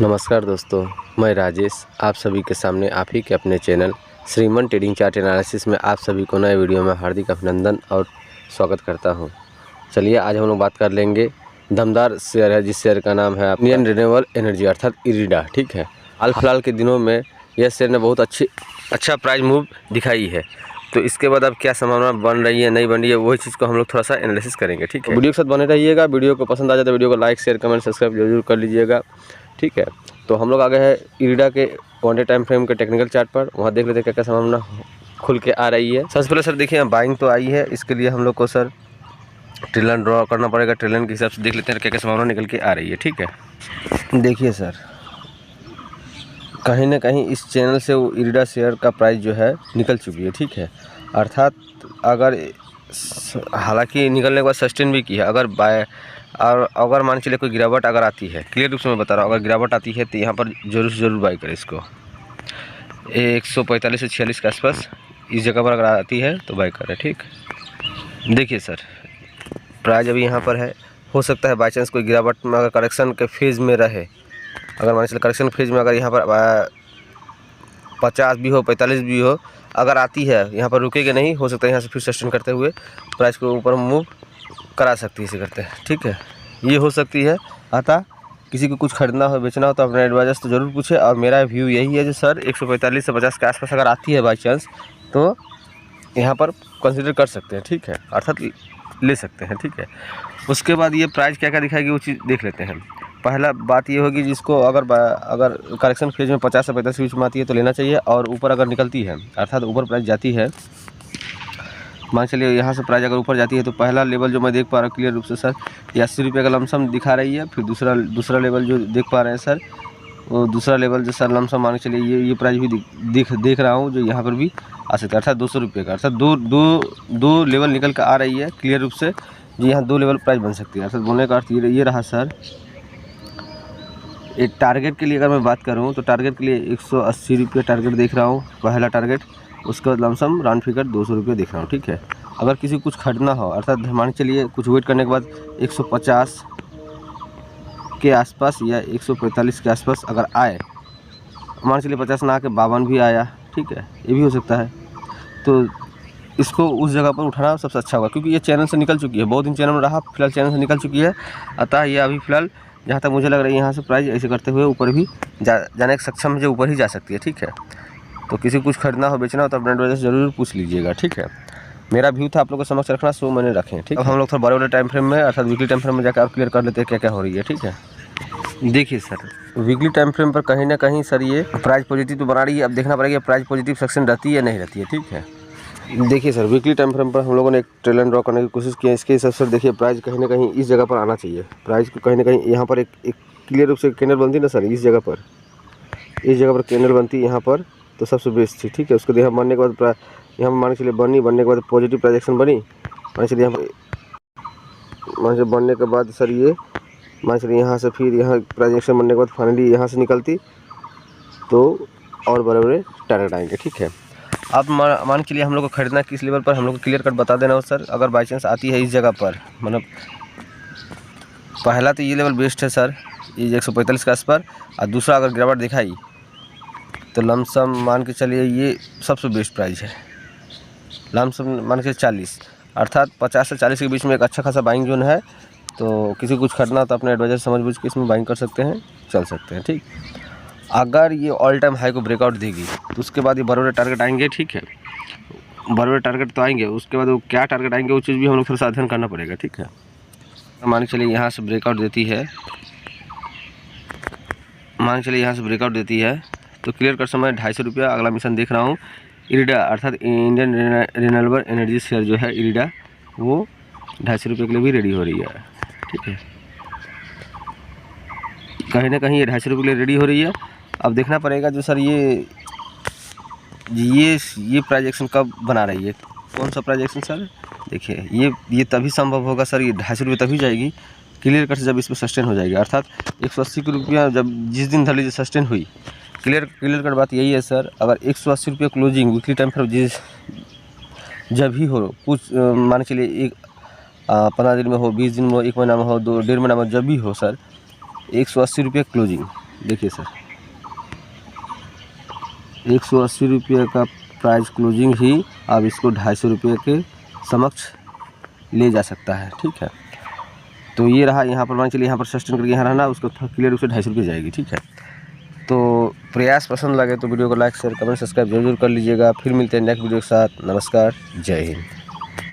नमस्कार दोस्तों, मैं राजेश आप सभी के सामने आप ही के अपने चैनल श्रीमन ट्रेडिंग चार्ट एनालिसिस में आप सभी को नए वीडियो में हार्दिक अभिनंदन और स्वागत करता हूं। चलिए आज हम लोग बात कर लेंगे दमदार शेयर है, जिस शेयर का नाम है इंडियन रिन्यूएबल एनर्जी अर्थात इरिडा। ठीक है, हाल फिलहाल के दिनों में यह शेयर ने बहुत अच्छा प्राइस मूव दिखाई है। तो इसके बाद अब क्या संभावना बन रही है नहीं बन रही है, वही चीज़ को हम लोग थोड़ा सा एनालिसिस करेंगे। ठीक है, वीडियो के साथ बने रहिएगा। वीडियो को पसंद आ जाए तो वीडियो को लाइक शेयर कमेंट सब्सक्राइब जरूर कर लीजिएगा। ठीक है, तो हम लोग आ गए हैं इरिडा के 1 डे टाइम फ्रेम के टेक्निकल चार्ट पर। वहाँ देख लेते हैं क्या क्या संभावना खुल के आ रही है। सबसे पहले सर देखिए, बाइंग तो आई है, इसके लिए हम लोग को सर ट्रेलन ड्रॉ करना पड़ेगा। ट्रेलन के हिसाब से देख लेते हैं क्या क्या संभावना निकल के आ रही है। ठीक है, देखिए सर, कहीं ना कहीं इस चैनल से वो इरिडा शेयर का प्राइस जो है निकल चुकी है। ठीक है, अर्थात अगर हालांकि निकलने के बाद सस्टेन भी की है, अगर मान चलिए कोई गिरावट अगर आती है, क्लियर रूप से मैं बता रहा हूँ, अगर गिरावट आती है तो यहाँ पर जरूर से जरूर बाई करें इसको। 145 से 46 के आसपास इस जगह पर अगर आती है तो बाई करें। ठीक, देखिए सर, प्राइस अभी यहाँ पर है। हो सकता है बाई चांस कोई गिरावट में अगर करेक्शन के फेज़ में रहे, अगर मान चलिए करेक्शन फेज़ में अगर यहाँ पर 50 भी हो 45 भी हो, अगर आती है यहाँ पर रुकेगी नहीं, हो सकता है यहाँ से फिर सस्टेन करते हुए प्राइस को ऊपर मूव करा सकती है इसे करते हैं। ठीक है, ये हो सकती है। अतः किसी को कुछ खरीदना हो बेचना हो तो अपने एडवाइजर से ज़रूर पूछे। और मेरा व्यू यही है जो सर 145 से 50 के आसपास अगर आती है बाई चांस तो यहाँ पर कंसिडर कर सकते हैं। ठीक है, अर्थात ले सकते हैं। ठीक है, उसके बाद ये प्राइस क्या क्या दिखाएगी वो चीज़ देख लेते हैं। पहला बात ये होगी, जिसको अगर करेक्शन फेज में 50 से 45 के बीच में आती है तो लेना चाहिए। और ऊपर अगर निकलती है, अर्थात ऊपर प्राइस जाती है, मान चलिए यहाँ से प्राइस अगर ऊपर जाती है तो पहला लेवल जो मैं देख पा रहा हूँ क्लियर रूप से सर, ये 80 रुपये का लमसम दिखा रही है। फिर दूसरा लेवल जो देख पा रहे हैं सर, वो दूसरा लेवल जो सर लमसम मान के चलिए ये प्राइस भी देख रहा हूँ जो यहाँ पर भी आ सकता है, अर्थात 200 रुपये का। अर्थात दो लेवल निकल कर आ रही है क्लियर रूप से, जो यहाँ 2 लेवल प्राइस बन सकती है। अर्थात बोलने का अर्थ ये रहा सर। एक टारगेट के लिए अगर मैं बात करूँ तो टारगेट के लिए 180 रुपये टारगेट देख रहा हूँ, पहला टारगेट। उसके बाद लमसम राउंड फिगर 200 रुपये देख रहा हूँ। ठीक है, अगर किसी को कुछ खरीदना हो, अर्थात मान चलिए कुछ वेट करने के बाद 150 के आसपास या 145 के आसपास अगर आए, मान चलिए 50 ना आके 52 भी आया, ठीक है, ये भी हो सकता है। तो इसको उस जगह पर उठाना सबसे अच्छा होगा, क्योंकि ये चैनल से निकल चुकी है, बहुत दिन चैनल में रहा, फिलहाल चैनल से निकल चुकी है। अतः ये अभी फिलहाल जहाँ तक मुझे लग रहा है यहाँ से प्राइस ऐसे करते हुए ऊपर भी जाने के सक्षम है, जो ऊपर ही जा सकती है। ठीक है, तो किसी को कुछ खरीदना हो बेचना हो तो अपने एडवाइजर से जरूर पूछ लीजिएगा। ठीक है, मेरा व्यू था आप लोगों को समक्ष रखना, सो मैंने रखें। ठीक, अब हम लोग थोड़ा बड़े बड़े टाइम फ्रेम में अर्थात वीकली टाइम फ्रेम में जाकर आप क्लियर कर लेते हैं क्या क्या हो रही है। ठीक है, देखिए सर, वीकली टाइम फ्रेम पर कहीं ना कहीं सर ये प्राइस पॉजिटिव तो बना रही है। अब देखना पड़ेगा प्राइस पॉजिटिव सेक्शन रहती है या नहीं रहती है। ठीक है, देखिए सर, वीकली टाइम फ्रेम पर हम लोगों ने एक ट्रेलन ड्रॉ करने की कोशिश की है। इसके हिसाब से देखिए प्राइस कहीं ना कहीं इस जगह पर आना चाहिए। प्राइस को कहीं ना कहीं यहाँ पर एक क्लियर रूप से कैंडल बनती ना सर, इस जगह पर कैंडल बनती है यहाँ पर, तो सबसे बेस्ट थी। ठीक है, उसके यहाँ बनने के बाद यहाँ मान के चलिए बनने के बाद पॉजिटिव प्राइजेक्शन बनी, मान चलिए यहाँ मान चलिए बनने के बाद सर ये मान चलिए यहाँ से फिर यहाँ प्राइजेक्शन बनने के बाद फाइनली यहाँ से निकलती तो और बड़े बड़े टारगेट आएंगे। ठीक है, अब मान के लिए हम लोग को खरीदना किस लेवल पर, हम लोग को क्लियर कट बता देना हो सर। अगर बाई चांस आती है इस जगह पर, मतलब पहला तो ये लेवल बेस्ट है सर, ये 145 के आसपास, और दूसरा अगर गिरावट दिखाई तो लमसम मान के चलिए ये सबसे बेस्ट प्राइस है। लमसम मान के 40, अर्थात 50 से 40 के बीच में एक अच्छा खासा बाइंग जोन है। तो किसी को कुछ खरीदना तो अपने एडवाइजर समझ बूझ के इसमें बाइंग कर सकते हैं, चल सकते हैं। ठीक, अगर ये ऑल टाइम हाई को ब्रेकआउट देगी तो उसके बाद ये बड़े बड़े टारगेट आएंगे। ठीक है, बड़े बड़े टारगेट तो आएंगे, उसके बाद वो क्या टारगेट आएंगे वो चीज़ भी हम लोग थोड़ा सा अध्ययन करना पड़ेगा। ठीक है, मान के चलिए यहाँ से ब्रेकआउट देती है, तो क्लियर कर समय 250 रुपया अगला मिशन देख रहा हूँ। इरिडा अर्थात इंडियन रिन्यूएबल एनर्जी शेयर जो है इरिडा, वो 250 रुपये के लिए भी रेडी हो रही है। ठीक है, कहीं ना कहीं ये 250 रुपये के लिए रेडी हो रही है। अब देखना पड़ेगा जो सर ये प्राइजेक्शन कब बना रही है, कौन सा प्राइजेक्शन सर। देखिए ये तभी संभव होगा सर, ये 250 रुपये तभी जाएगी क्लियर कट से जब इसमें सस्टेन हो जाएगी, अर्थात 180 रुपया जब जिस दिन धरली सस्टेन हुई। क्लियर कट बात यही है सर, अगर 180 रुपये क्लोजिंग वीकली टाइम पर जब ही हो, कुछ मान के चलिए एक 15 दिन में हो, 20 दिन में हो, 1 महीना में हो, 1.5 महीना में जब भी हो सर, 180 रुपये क्लोजिंग देखिए सर 180 रुपये का प्राइस क्लोजिंग ही अब इसको 250 रुपये के समक्ष ले जा सकता है, ठीक है। तो ये रहा, यहाँ पर मान चलिए यहाँ पर सस्टेन करके यहाँ रहना, उसको क्लियर रूप से 250 रुपये जाएगी, ठीक है। तो प्रयास पसंद लगे तो वीडियो को लाइक शेयर कमेंट सब्सक्राइब जरूर कर लीजिएगा। फिर मिलते हैं नेक्स्ट वीडियो के साथ। नमस्कार, जय हिंद।